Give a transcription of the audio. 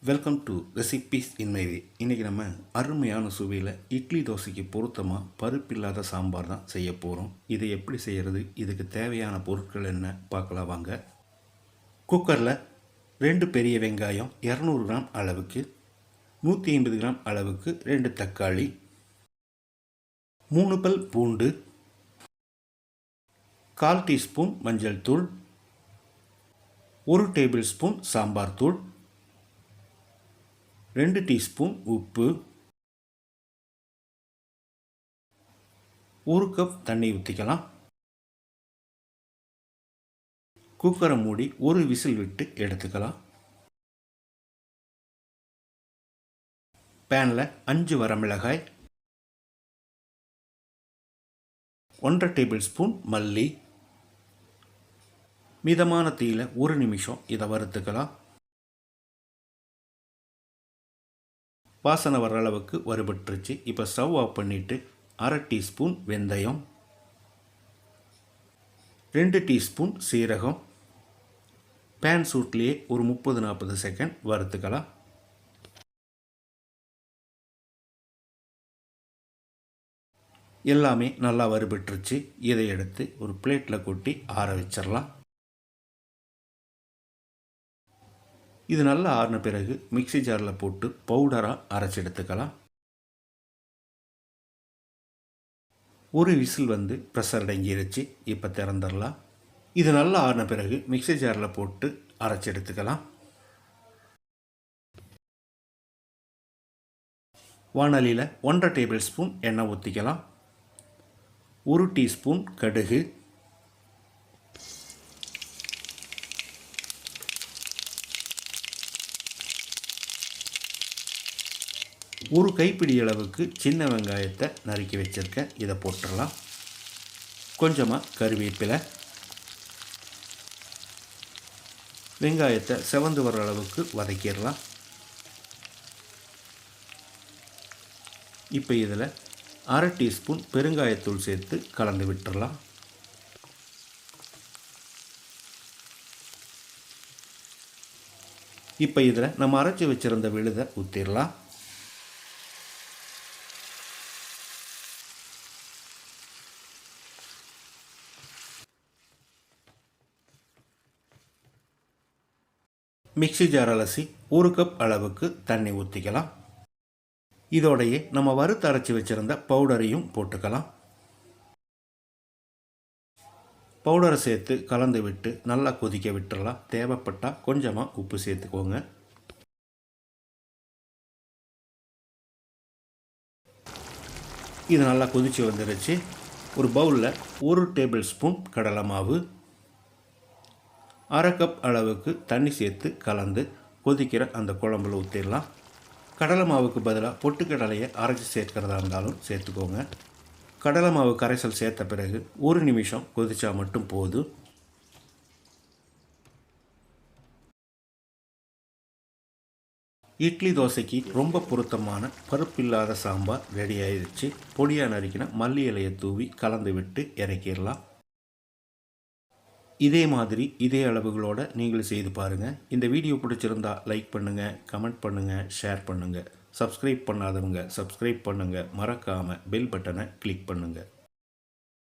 Welcome to recipes in my way. இன்றைக்கி நம்ம அருமையான சுவையில் இட்லி தோசைக்கு பொருத்தமாக பருப்பில்லாத சாம்பார் தான் செய்ய போகிறோம். இதை எப்படி செய்கிறது, இதுக்கு தேவையான பொருட்கள் என்ன பார்க்கலாம் வாங்க. குக்கரில் 2 பெரிய வெங்காயம் 200 கிராம் அளவுக்கு, 150 கிராம் அளவுக்கு 2 தக்காளி, 3 பல் பூண்டு, 1/4 டீஸ்பூன் மஞ்சள் தூள், 1 டேபிள் ஸ்பூன் சாம்பார் தூள், 2 டீஸ்பூன் உப்பு, 1 கப் தண்ணி ஊற்றிக்கலாம். குக்கரை மூடி 1 விசில் விட்டு எடுத்துக்கலாம். பேனில் 5 வரமிளகாய், 1/2 டேபிள் ஸ்பூன் மல்லி, மிதமான தீயில 1 நிமிஷம் இதை வறுத்துக்கலாம். வாசனை வர அளவுக்கு வறுபட்டுருச்சு. இப்போ ஸ்டவ் ஆஃப் பண்ணிவிட்டு 1/2 டீஸ்பூன் வெந்தயம், 2 டீஸ்பூன் சீரகம் பேன் சூட்லேயே ஒரு 30-40 செகண்ட் வறுத்துக்கலாம். எல்லாமே நல்லா வறுபட்டுருச்சு. இதை எடுத்து ஒரு பிளேட்டில் கொட்டி ஆற வச்சிடலாம். இது நல்லா ஆறின பிறகு மிக்சி ஜாரில் போட்டு பவுடராக அரைச்சி எடுத்துக்கலாம். ஒரு விசில் வந்து ப்ரெஷர் அடங்கிருச்சு. இப்போ திறந்துடலாம். இது நல்லா ஆறின பிறகு மிக்சி ஜாரில் போட்டு அரைச்சி எடுத்துக்கலாம். வாணலியில் 1/2 டேபிள் ஸ்பூன் எண்ணெய் ஊற்றிக்கலாம். 1 டீஸ்பூன் கடுகு, 1 கைப்பிடி அளவுக்கு சின்ன வெங்காயத்தை நறுக்கி வச்சுருக்கேன். இதை போட்டுடலாம். கொஞ்சமாக கருவேப்பிலை. வெங்காயத்தை செவந்து வர அளவுக்கு வதக்கிடலாம். இப்போ இதில் 1/2 டீஸ்பூன் பெருங்காயத்தூள் சேர்த்து கலந்து விட்டுடலாம். இப்போ இதில் நம்ம அரைச்சி வச்சுருந்த விழுதை ஊற்றிடலாம். மிக்சி ஜார் அலசி 1 கப் அளவுக்கு தண்ணி ஊற்றிக்கலாம். இதோடையே நம்ம வறுத்து அரைச்சி வச்சுருந்த பவுடரையும் போட்டுக்கலாம். பவுடரை சேர்த்து கலந்து விட்டு நல்லா கொதிக்க விட்டுறலாம். தேவைப்பட்டால் கொஞ்சமாக உப்பு சேர்த்துக்கோங்க. இது நல்லா கொதித்து வந்துருச்சு. ஒரு பவுலில் 1 டேபிள் ஸ்பூன் கடலை மாவு, 1/2 கப் அளவுக்கு தண்ணி சேர்த்து கலந்து கொதிக்கிற அந்த குழம்புல ஊற்றிடலாம். கடலை மாவுக்கு பதிலாக பொட்டுக்கடலையை அரைச்சி சேர்க்கிறதா இருந்தாலும் சேர்த்துக்கோங்க. கடலை மாவு கரைசல் சேர்த்த பிறகு 1 நிமிஷம் கொதிச்சா மட்டும் போதும். இட்லி தோசைக்கு ரொம்ப பொருத்தமான பருப்பில்லாத சாம்பார் ரெடி ஆயிடுச்சு. பொடியாக நறுக்கின மல்லி இலையை தூவி கலந்து விட்டு இறக்கிடலாம். இதே மாதிரி இதே அளவுகளோடு நீங்களும் செய்து பாருங்கள். இந்த வீடியோ பிடிச்சிருந்தா லைக் பண்ணுங்கள், கமெண்ட் பண்ணுங்கள், ஷேர் பண்ணுங்கள். சப்ஸ்கிரைப் பண்ணாதவங்க சப்ஸ்கிரைப் பண்ணுங்கள். மறக்காமல் பெல் பட்டனை கிளிக் பண்ணுங்கள்.